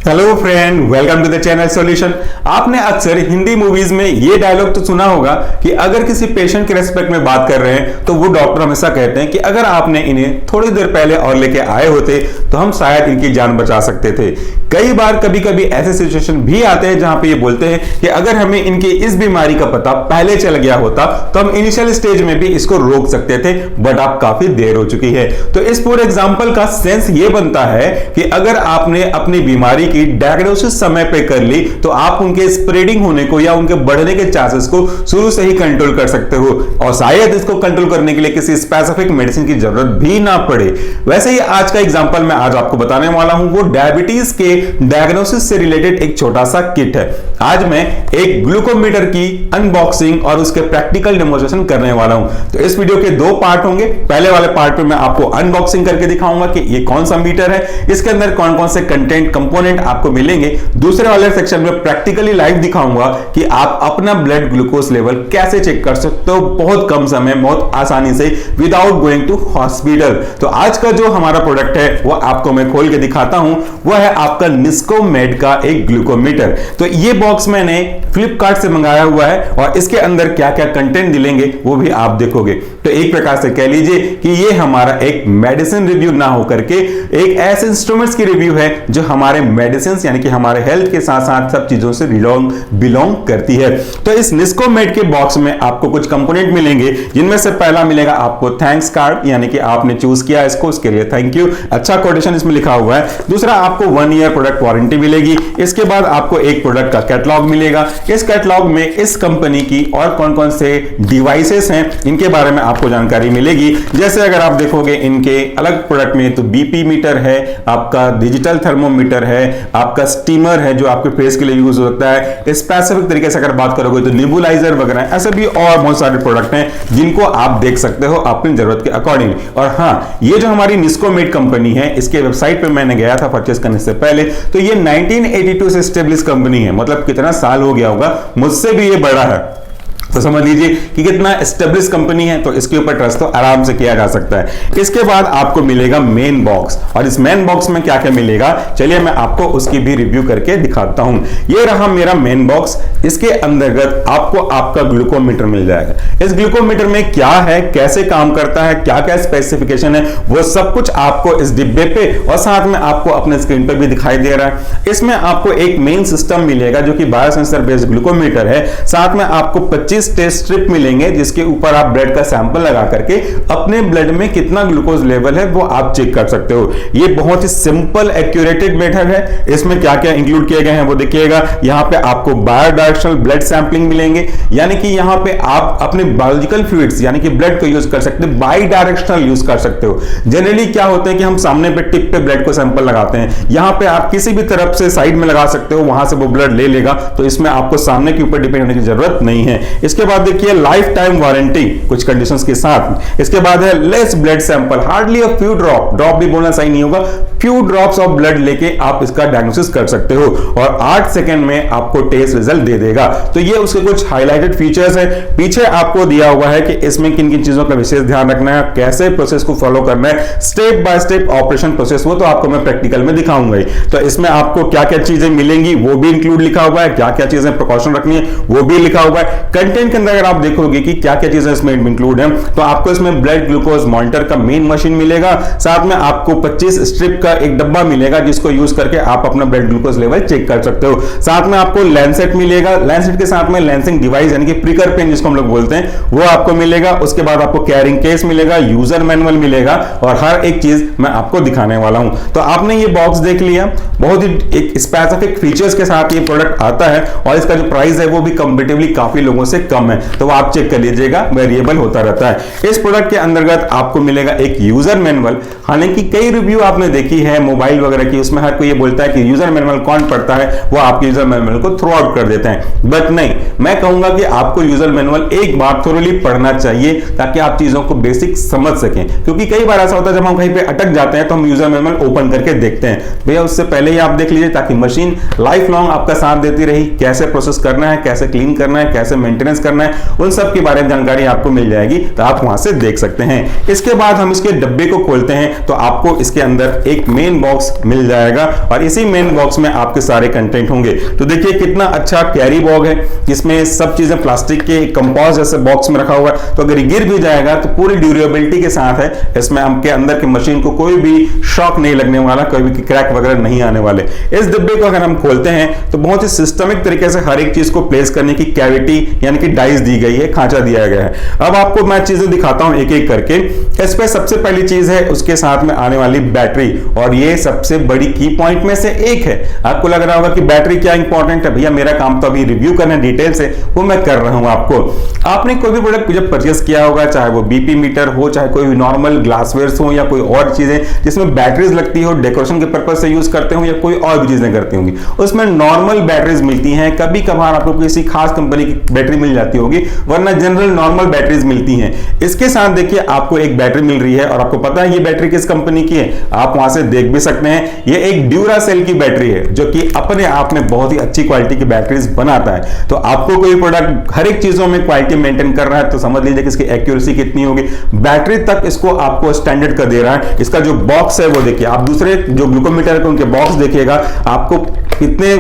Hello friend, welcome to the channel solution. आपने अक्सर Hindi movies में ये डायलॉग तो सुना होगा कि अगर किसी पेशेंट के रेस्पेक्ट में बात कर रहे हैं तो वो डॉक्टर हमेशा कहते हैं कि अगर आपने इन्हें थोड़ी देर पहले और लेके आए होते तो हम शायद इनकी जान बचा सकते थे। कई बार कभी कभी ऐसे सिचुएशन भी आते हैं जहां पे ये बोलते हैं कि अगर हमें इनकी इस बीमारी का पता पहले चल गया होता तो हम इनिशियल स्टेज में भी इसको रोक सकते थे, बट अब काफी देर हो चुकी है। तो इस पूरे एग्जाम्पल का सेंस ये बनता है कि अगर आपने अपनी बीमारी की डायग्नोसिस समय पे कर ली तो आप उनके स्प्रेडिंग होने को या उनके बढ़ने के चांसेस को शुरू से ही कंट्रोल कर सकते हो, और शायद इसको कंट्रोल करने के लिए किसी स्पेसिफिक मेडिसिन की जरूरत भी ना पड़े। वैसे ही आज का एग्जांपल मैं आज आपको बताने वाला हूं वो डायबिटीज के डायग्नोसिस से रिलेटेड एक छोटा सा किट है। आज मैं एक ग्लूकोमीटर की अनबॉक्सिंग और उसके प्रैक्टिकल डेमोन्स्ट्रेशन करने वाला हूं। तो इस वीडियो के दो पार्ट होंगे। पहले वाले पार्ट में मैं आपको अनबॉक्सिंग करके दिखाऊंगा कि ये कौन सा मीटर है, इसके अंदर कौन कौन से कंटेंट कंपोनेंट आपको मिलेंगे। दूसरे वाले सेक्शन में प्रैक्टिकली लाइव दिखाऊंगा कि आप अपना ब्लड ग्लूकोज लेवल कैसे चेक कर सकते हो बहुत कम समय, बहुत आसानी से, विदाउट गोइंग टू हॉस्पिटल। तो आज का जो हमारा प्रोडक्ट है वो आपको मैं खोल के दिखाता हूं, वो है आपका निस्कोमेड का एक ग्लूकोमीटर। तो ये बॉक्स मैंने फ्लिपकार्ट से मंगाया हुआ है और इसके अंदर क्या क्या कंटेंट मिलेंगे वो भी आप देखोगे। तो एक प्रकार से कह लीजिए कि ये हमारा एक मेडिसिन रिव्यू ना होकर के एक ऐसे इंस्ट्रूमेंट्स की रिव्यू है जो हमारे मेडिसिन यानी कि हमारे हेल्थ के साथ साथ सब चीजों से बिलोंग करती है। तो इस निस्कोमेड के बॉक्स में आपको कुछ कंपोनेंट मिलेंगे, जिनमें से पहला मिलेगा आपको थैंक्स कार्ड, यानी कि आपने चूज किया इसको, उसके लिए थैंक यू, अच्छा कोटेशन इसमें लिखा हुआ है। दूसरा आपको 1 ईयर प्रोडक्ट वारंटी मिलेगी। इसके बाद आपको एक प्रोडक्ट का कैटलॉग मिलेगा। इस कैटलॉग में इस कंपनी की और कौन कौन से डिवाइसेस हैं इनके बारे में आपको जानकारी मिलेगी। जैसे अगर आप देखोगे इनके अलग प्रोडक्ट में तो बीपी मीटर है, आपका डिजिटल थर्मोमीटर है, आपका स्टीमर है जो आपके फेस के लिए यूज होता है। स्पेसिफिक तरीके से अगर बात करोगे तो नेबुलाइजर वगैरह, ऐसे भी और बहुत सारे प्रोडक्ट हैं जिनको आप देख सकते हो अपनी जरूरत के अकॉर्डिंग। और हाँ, ये जो हमारी निस्कोमेड कंपनी है, इसके वेबसाइट पे मैंने गया था परचेस करने से पहले, तो ये 1982 से एस्टेब्लिश कंपनी है। मतलब कितना साल हो गया होगा, मुझसे भी ये बड़ा है। तो समझ लीजिए कि कितना एस्टेब्लिश कंपनी है, तो इसके ऊपर ट्रस्ट तो आराम से किया जा सकता है। इसके बाद आपको मिलेगा मेन बॉक्स, और इस मेन बॉक्स में क्या क्या मिलेगा चलिए मैं आपको उसकी भी रिव्यू करके दिखाता हूं। ये रहा मेरा मेन बॉक्स। इसके अंतर्गत आपको आपका ग्लूकोमीटर मिल जाएगा। इस ग्लूकोमीटर में क्या है, कैसे काम करता है, क्या क्या स्पेसिफिकेशन है, वो सब कुछ आपको इस डिब्बे पे और साथ में आपको अपने स्क्रीन पर भी दिखाई दे रहा है। इसमें आपको एक मेन सिस्टम मिलेगा जो कि बायोसेंसर बेस्ड ग्लूकोमीटर है। साथ में आपको 25 टेस्ट स्ट्रिप मिलेंगे जिसके ऊपर आप ब्लड का सैंपल लगा करके अपने ब्लड में कितना ग्लूकोज लेवल है वो आप चेक कर सकते हो। ये बहुत ही सिंपल एक्यूरेटेड मेथड है। इसमें क्या क्या इंक्लूड किए गए हैं वो देखिएगा। यहाँ पे आपको बायोडायरेक्शनल ब्लड सैंपलिंग मिलेंगे, यानी कि यहाँ पे आप अपने बायोलॉजिकल फ्लूइड्स यानी कि ब्लड को यूज कर सकते हो, बाई डायरेक्शनल यूज कर सकते हो। जनरली क्या होता है कि हम सामने पे टिप पे ब्लड को सैंपल लगाते हैं, यहाँ पे आप किसी भी तरफ से साइड में लगा सकते हो, वहां से वो ब्लड ले लेगा। तो इसमें आपको सामने के ऊपर डिपेंड होने की जरूरत नहीं है। इसके बाद देखिए लाइफ टाइम वारंटी कुछ कंडीशंस के साथ। इसके बाद है less blood sample, hardly a few drop भी बोलना सही नहीं होगा, फ्यू ड्रॉप्स ऑफ ब्लड लेके आप इसका डायग्नोसिस कर सकते हो और 8 सेकंड में आपको टेस्ट रिजल्ट दे देगा। तो ये उसके कुछ हाईलाइटेड फीचर्स है। पीछे आपको दिया हुआ है कि इसमें किन किन चीजों का विशेष ध्यान रखना है, कैसे प्रोसेस को फॉलो करना है, step by step operation process, वो तो आपको मैं प्रैक्टिकल में दिखाऊंगा ही। तो इसमें आपको क्या क्या चीजें मिलेंगी वो भी इंक्लूड लिखा हुआ है, क्या क्या चीजें प्रिकॉशन रखनी है वो भी लिखा हुआ है। कंटेंट के अंदर अगर आप देखोगे कि क्या क्या चीजें इसमें इंक्लूड है, तो आपको इसमें ब्लड ग्लूकोज मॉनिटर का मेन मशीन मिलेगा। साथ में आपको 25 स्ट्रिप का एक डब्बा मिलेगा जिसको यूज करके आप अपना ब्लड ग्लूकोज लेवल चेक कर सकते हो। साथ में आपको लैंसेट मिलेगा। लैंसेट के साथ में लैंसिंग डिवाइस यानी कि प्रिकर पेन जिसको हम लोग बोलते हैं वो आपको मिलेगा। उसके बाद आपको कैरिंग केस मिलेगा, यूजर मैनुअल मिलेगा और हर एक चीज मैं आपको दिखाने वाला हूं। तो आपने ये बॉक्स देख लिया, बहुत ही एक स्पेसिफिक फीचर्स के साथ ये प्रोडक्ट आता है और इसका जो प्राइस है वो भी कंपैरेटिवली काफी लोगों से कम है, तो आप चेक कर लीजिएगा, वेरिएबल होता रहता है। इस प्रोडक्ट के अंतर्गत आपको मिलेगा एक यूजर मैनुअल। हालांकि कई रिव्यू आपने देखी है मोबाइल वगैरह की, उसमें हर कोई ये बोलता है कि यूजर मैनुअल कौन पढ़ता है, वो आपके यूजर मैनुअल को थ्रो आउट कर देते हैं। बट नहीं, मैं कहूंगा कि आपको यूजर मैनुअल एक बार थोरली पढ़ना चाहिए ताकि आप चीजों को बेसिक समझ सकें। क्योंकि कई बार ऐसा होता है जब हम कहीं पे अटक जाते हैं तो हम यूजर मैनुअल ओपन करके देखते हैं। भैया उससे पहले ही आप देख लीजिए ताकि मशीन लाइफ लॉन्ग आपका साथ देती रही, कैसे प्रोसेस करना है, कैसे क्लीन करना है, कैसे मेंटेनेंस मेंटेनेंस करना है, उन सब के बारे में जानकारी आपको मिल जाएगी, तो आप वहां से देख सकते हैं। इसके बाद हम इसके डब्बे को खोलते हैं तो आपको इसके अंदर एक मेन बॉक्स मिल जाएगा और इसी मेन बॉक्स में आपके सारे कंटेंट होंगे। तो देखिए कितना अच्छा कैरी बैग है, इसमें सब चीजें प्लास्टिक के कंपोज जैसे बॉक्स में रखा हुआ है, तो अगर गिर भी जाएगा तो पूरी ड्यूरेबिलिटी के साथ है। इसमें आपके अंदर के मशीन को कोई भी शॉक नहीं लगने वाला, कोई भी क्रैक वगैरह नहीं आने वाले। इस डिब्बे को अगर हम खोलते हैं तो बहुत ही सिस्टमिक तरीके से हर एक चीज को प्लेस करने की कैविटी यानी कि डाइस दी गई है, खांचा दिया गया है। अब आपको मैं चीजें दिखाता हूं एक एक करके। इस पे सबसे पहली चीज है उसके साथ में आने वाली बैटरी, और ये सबसे बड़ी की पॉइंट में से एक है। आपको लग रहा होगा कि बैटरी क्या इंपॉर्टेंट है, भैया मेरा काम तो अभी रिव्यू करना डिटेल से, वो मैं कर रहा हूं आपको। आपने कोई भी प्रोडक्ट जब परचेस किया होगा, चाहे वो बीपी मीटर हो, चाहे कोई नॉर्मल ग्लासवेयर हो या कोई और चीजें जिसमें बैटरीज लगती हो, डेकोरेशन के पर्पज से यूज करते हो या कोई और भी चीजें करती होंगी, उसमें नॉर्मल बैटरीज मिलती हैं। कभी कभार आपको किसी खास कंपनी की बैटरी मिल जाती होगी, वरना जनरल नॉर्मल बैटरीज मिलती हैं। इसके साथ देखिए आपको एक बैटरी मिल रही है और आपको पता है ये बैटरी किस कंपनी की है, आप वहां से देख भी सकते हैं। ये एक ड्यूरासेल की बैटरी है जो कि अपने आप में बहुत ही अच्छी क्वालिटी की बैटरीज बनाता है। तो आपको कोई प्रोडक्ट हर एक चीजों में क्वालिटी मेंटेन कर रहा है तो समझ लीजिए कि इसकी एक्यूरेसी कितनी होगी। बैटरी तक इसको आपको स्टैंडर्ड कर दे रहा है। इसका जो बॉक्स है वो देखिए, आप दूसरे जो ग्लूकोमीटर के उनके बॉक्स देखिएगा, आपको कितने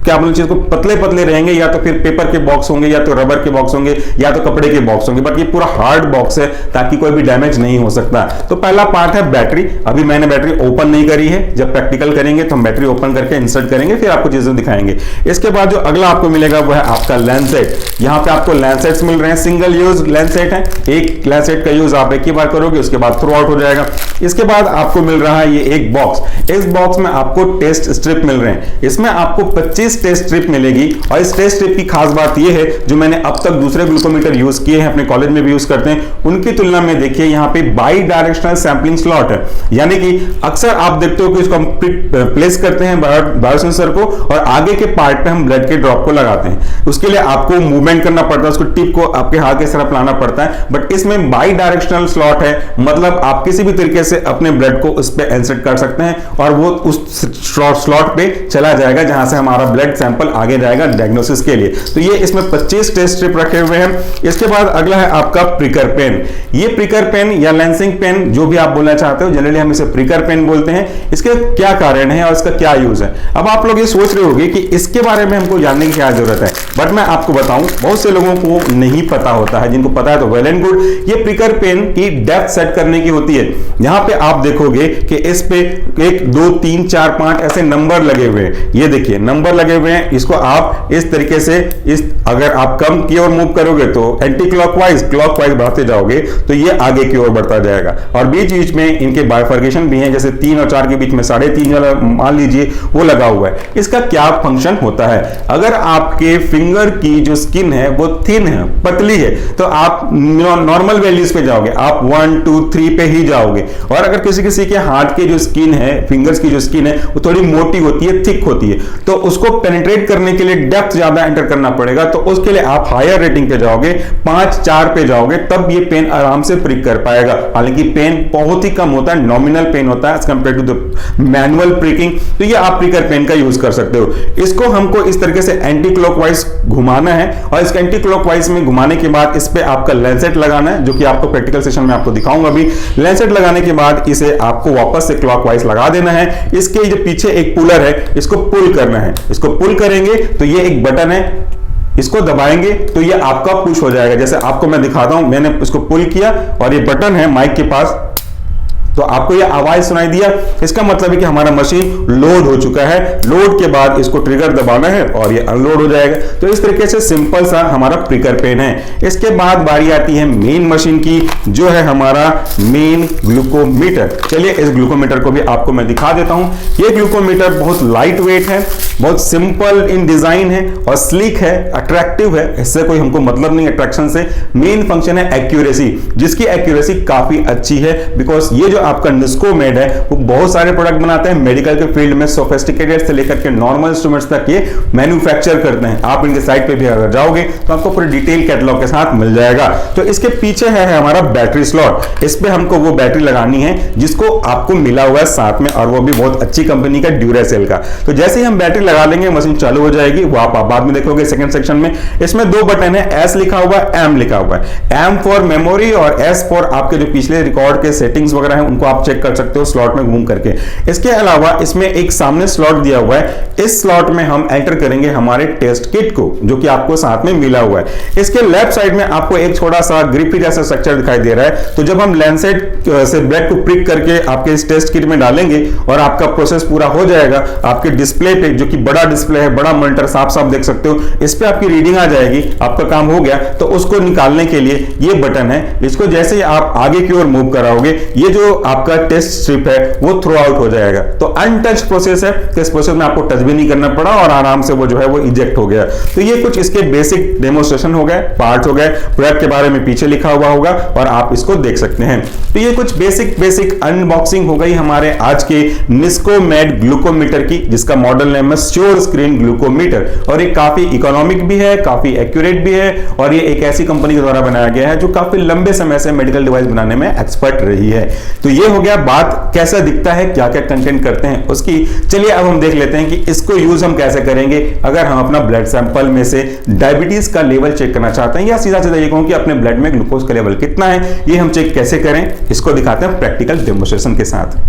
क्या बोलते चीज को पतले पतले रहेंगे, या तो फिर पेपर के बॉक्स होंगे, या तो रबर के बॉक्स होंगे, या तो कपड़े के बॉक्स होंगे, बट ये पूरा हार्ड बॉक्स है ताकि कोई भी डैमेज नहीं हो सकता। तो पहला पार्ट है बैटरी। अभी मैंने बैटरी ओपन नहीं करी है, जब प्रैक्टिकल करेंगे तो हम बैटरी ओपन करके इंसर्ट करेंगे, फिर आपको चीजें दिखाएंगे। इसके बाद जो अगला आपको मिलेगा वो है आपका लैंसेट। यहाँ पे आपको लैंसेट्स मिल रहे हैं, सिंगल यूज लैंसेट है, एक लैंसेट का यूज आप एक ही बार करोगे, उसके बाद थ्रू आउट हो जाएगा। इसके बाद आपको मिल रहा है ये एक बॉक्स। इस बॉक्स में आपको टेस्ट स्ट्रिप मिल रहे हैं, इसमें आपको 25 टेस्ट स्ट्रिप मिलेगी। और इस टेस्ट स्ट्रिप की खास बात यह है, जो मैंने अब तक दूसरे ग्लूकोमीटर यूज किए हैं, अपने कॉलेज में भी यूज करते हैं, उनकी तुलना में देखिए यहाँ पे बाई डायरेक्शनल सैंपलिंग स्लॉट है। यानी कि अक्सर आप देखते हो कि इसको हम प्लेस करते हैं बायोसेंसर को और आगे के पार्ट पे हम ब्लड के ड्रॉप को लगाते हैं। उसके लिए आपको मूवमेंट करना पड़ता है, उसको टिप को आपके हाथ के तरफ लाना पड़ता है। बट इसमें बाई डायरेक्शनल स्लॉट है, मतलब आप किसी भी तरीके से अपने ब्लड को उस पर इंसर्ट कर सकते हैं और वो उस स्लॉट पे चला जाएगा जहां से हमारा ब्लड सैंपल आगे जाएगा डायग्नोसिस के लिए। तो ये इसमें 25 टेस्ट स्ट्रिप रखे हुए हैं। इसके बाद अगला है आपका प्रिकर पेन। ये प्रिकर पेन या लेंसिंग पेन जो भी आप बोलना चाहते हो, जनरली हम इसे प्रिकर पेन बोलते हैं। इसके क्या कारण है और इसका क्या यूज है? अब आप लोग ये सोच रहे होंगे कि इसके बारे में हमको जानने की क्या जरूरत है, बट मैं आपको बताऊं, बहुत से लोगों को नहीं पता होता है। जिनको पता है तो वेल एंड गुड। ये प्रिकर पेन की डेप्थ सेट करने की होती है। यहां पे आप देखोगे कि इस पे 1 2 3 4 5 ऐसे नंबर लगे हुए हैं। ये देखिए नंबर लगे हुए हैं। इसको आप इस तरीके से अगर आप कम की ओर मूव करोगे तो एंटी क्लॉकवाइज बढ़ाते जाओगे तो ये आगे की ओर बढ़ता जाएगा। और बीच बीच में इनके बाइफर्केशन भी हैं, जैसे 3 और 4 के बीच में 3.5 वाला मान लीजिए वो लगा हुआ है। इसका क्या फंक्शन होता है? अगर आपके फिंगर की जो स्किन है वो थिन है, पतली है, तो आप नॉर्मल वैल्यूज पे जाओगे, आप 1 2 3 पे ही जाओगे। और अगर किसी के हाथ की जो स्किन है, फिंगर्स की जो स्किन है वो थोड़ी मोटी होती है, थिक होती है, तो उसको पेनिट्रेट करने के लिए डेप्थ ज्यादा एंटर करना पड़ेगा। तो उसके लिए आप हायर रेटिंग पे जाओगे, 5 4 पे जाओगे, तब ये पेन आराम से प्रिक कर पाएगा। हालांकि पेन बहुत ही कम होता है, नॉमिनल पेन होता है as compare to the manual pricking. तो ये आप प्रिकर पेन का यूज कर सकते हो। इसको हमको इस तरीके से एंटी क्लॉकवाइज घुमाना है और इस एंटी क्लॉकवाइज में घुमाने के बाद इस पे आपका लेंसेट लगाना है, जो कि आपको प्रैक्टिकल सेशन में आपको दिखाऊंगा अभी। लेंसेट लगाने के बाद इसे आपको वापस से क्लॉकवाइज लगा देना है। इसके जो पीछे एक पुलर है, इसको पुल करना है। इसको पुल करेंगे तो ये एक बटन है, इसको दबाएंगे तो ये आपका पुश हो जाएगा। जैसे आपको मैं दिखाता हूं, मैंने इसको पुल किया और ये बटन है माइक के पास, तो आपको ये आवाज सुनाई दिया। इसका मतलब है कि हमारा मशीन लोड हो चुका है। लोड के बाद इसको ट्रिगर दबाना है और ये अनलोड हो जाएगा। तो इस तरीके से सिंपल सा हमारा प्रिकर पेन है। इसके बाद बारी आती है मेन मशीन की, जो है हमारा मेन ग्लूकोमीटर। चलिए इस ग्लूकोमीटर को भी आपको मैं दिखा देता हूं। ये ग्लूकोमीटर बहुत लाइट वेट है, बहुत सिंपल इन डिजाइन है और स्लीक है, अट्रैक्टिव है। इससे कोई हमको मतलब नहीं अट्रैक्शन से। मेन फंक्शन है एक्यूरेसी, जिसकी एक्यूरेसी काफी अच्छी है, बिकॉज ये जो आपका निस्कोमेड है वो बहुत सारे प्रोडक्ट बनाते हैं मेडिकल के फील्ड में, सोफिस्टिकेटेड से लेकर के नॉर्मल इंस्ट्रूमेंट्स तक ये मैन्युफैक्चर करते हैं। आप इनके साइट पे भी अगर जाओगे तो आपको पूरी डिटेल कैटलॉग के साथ मिल जाएगा। तो इसके पीछे है हमारा बैटरी स्लॉट, इस पे हमको वो बैटरी लगानी है जिसको आपको मिला हुआ है साथ में, और वो भी बहुत अच्छी कंपनी का ड्यूरासेल का। तो जैसे ही हम बैटरी लगा लेंगे मशीन चालू हो जाएगी, वो आप बाद में देखोगे सेकंड सेक्शन में। इसमें दो बटन है, एस लिखा हुआ है, एम लिखा हुआ है। एम फॉर मेमोरी और एस फॉर आपके जो पिछले रिकॉर्ड के सेटिंग्स वगैरह हैं उनको आप चेक कर सकते हो स्लॉट में घूम करके। इसके अलावा इसमें एक सामने स्लॉट दिया हुआ है, इस स्लॉट में हम एंटर करेंगे हमारे टेस्ट किट को जो कि आपको साथ में मिला हुआ है। इसके लेफ्ट साइड में आपको एक छोटा सा ग्रिपी जैसा स्ट्रक्चर दिखाई दे रहा है। तो जब हम लैंसेट से ब्लेड को प्रिक करके आपके इस टेस्ट किट में डालेंगे और आपका प्रोसेस पूरा हो जाएगा, आपके डिस्प्ले पे जो कि बड़ा डिस्प्ले है, बड़ा मॉनिटर साफ साफ देख सकते हो, इस पे आपकी रीडिंग आ जाएगी, आपका काम हो गया। तो उसको निकालने के लिए ये बटन है, इसको जैसे ही आप आगे की ओर मूव कराओगे ये जो आपका टेस्ट स्ट्रिप है वो थ्रो आउट हो जाएगा। तो अनटच प्रोसेस है, तो इस प्रोसेस में आपको टच भी नहीं करना पड़ा और आराम से वो जो है वो इजेक्ट हो गया। तो ये कुछ इसके बेसिक डेमोस्ट्रेशन हो गए, पार्ट हो गए, प्रोडक्ट के बारे में पीछे लिखा हुआ होगा और आप इसको देख सकते हैं। तो ये कुछ बेसिक अनबॉक्सिंग हो गई हमारे आज के निस्कोमेड ग्लूकोमीटर की, जिसका मॉडल नेम है श्योर स्क्रीन ग्लूकोमीटर। और ये काफी इकोनॉमिक भी है, काफी एक्यूरेट भी है, और ये एक ऐसी कंपनी के द्वारा बनाया गया है जो काफी लंबे समय से मेडिकल डिवाइस बनाने में एक्सपर्ट रही है। तो ये हो गया बात कैसा दिखता है, क्या क्या कंटेंट करते हैं उसकी। चलिए अब हम देख लेते हैं कि इसको यूज हम कैसे करेंगे अगर हम अपना ब्लड सैंपल में से डायबिटीज का लेवल चेक करना चाहते हैं, या सीधा सीधा ये कहूं कि अपने ब्लड में ग्लूकोज का लेवल कितना है, ये हम चेक कैसे करें, इसको दिखाते हैं प्रैक्टिकल डेमोस्ट्रेशन के साथ।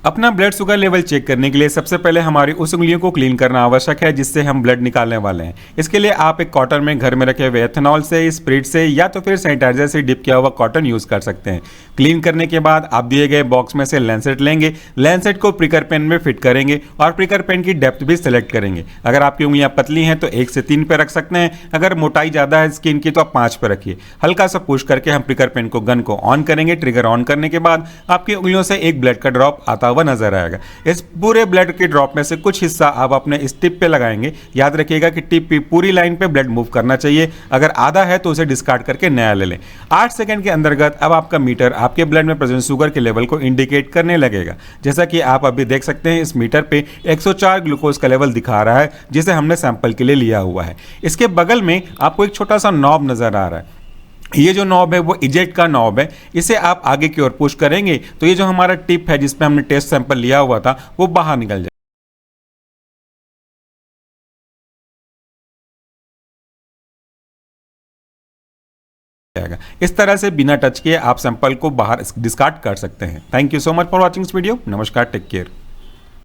अपना ब्लड शुगर लेवल चेक करने के लिए सबसे पहले हमारी उस उंगलियों को क्लीन करना आवश्यक है जिससे हम ब्लड निकालने वाले हैं। इसके लिए आप एक कॉटन में घर में रखे हुए एथेनॉल से, स्प्रिट से या तो फिर सैनिटाइजर से डिप किया हुआ कॉटन यूज कर सकते हैं। क्लीन करने के बाद आप दिए गए बॉक्स में से लैंसेट लेंगे, लैंसेट को प्रिकर पेन में फिट करेंगे और प्रिकर पेन की डेप्थ भी सिलेक्ट करेंगे। अगर आपकी उंगलियां पतली हैं तो 1 से 3 पे रख सकते हैं, अगर मोटाई ज्यादा है स्किन की तो आप 5 पे रखिए। हल्का सा पुश करके हम प्रिकर पेन को गन को ऑन करेंगे। ट्रिगर ऑन करने के बाद आपकी उंगलियों से एक ब्लड का ड्रॉप आता हुआ नजर आएगा। इस पूरे ब्लड के ड्रॉप में से कुछ हिस्सा आप अपने इस टिप पे लगाएंगे। याद रखिएगा कि टिप की पूरी लाइन पे ब्लड मूव करना चाहिए, अगर आधा है तो उसे डिस्कार्ड करके नया ले लें। 8 सेकंड के अंतर्गत अब आपका मीटर आपके ब्लड में प्रेजेंट शुगर के लेवल को इंडिकेट करने लगेगा। जैसा कि आप अभी देख सकते हैं इस मीटर पे 104 ग्लूकोज का लेवल दिखा रहा है जिसे हमने सैंपल के लिए लिया हुआ है। इसके बगल में आपको एक छोटा सा नॉब नजर आ रहा है, ये जो नॉब है वो इजेक्ट का नॉब है। इसे आप आगे की ओर पुश करेंगे तो ये जो हमारा टिप है जिसपे हमने टेस्ट सैंपल लिया हुआ था वो बाहर निकल जाएगा। इस तरह से बिना टच किए आप सैंपल को बाहर डिस्कार्ड कर सकते हैं। Thank you so much for watching this video. नमस्कार, टेक केयर।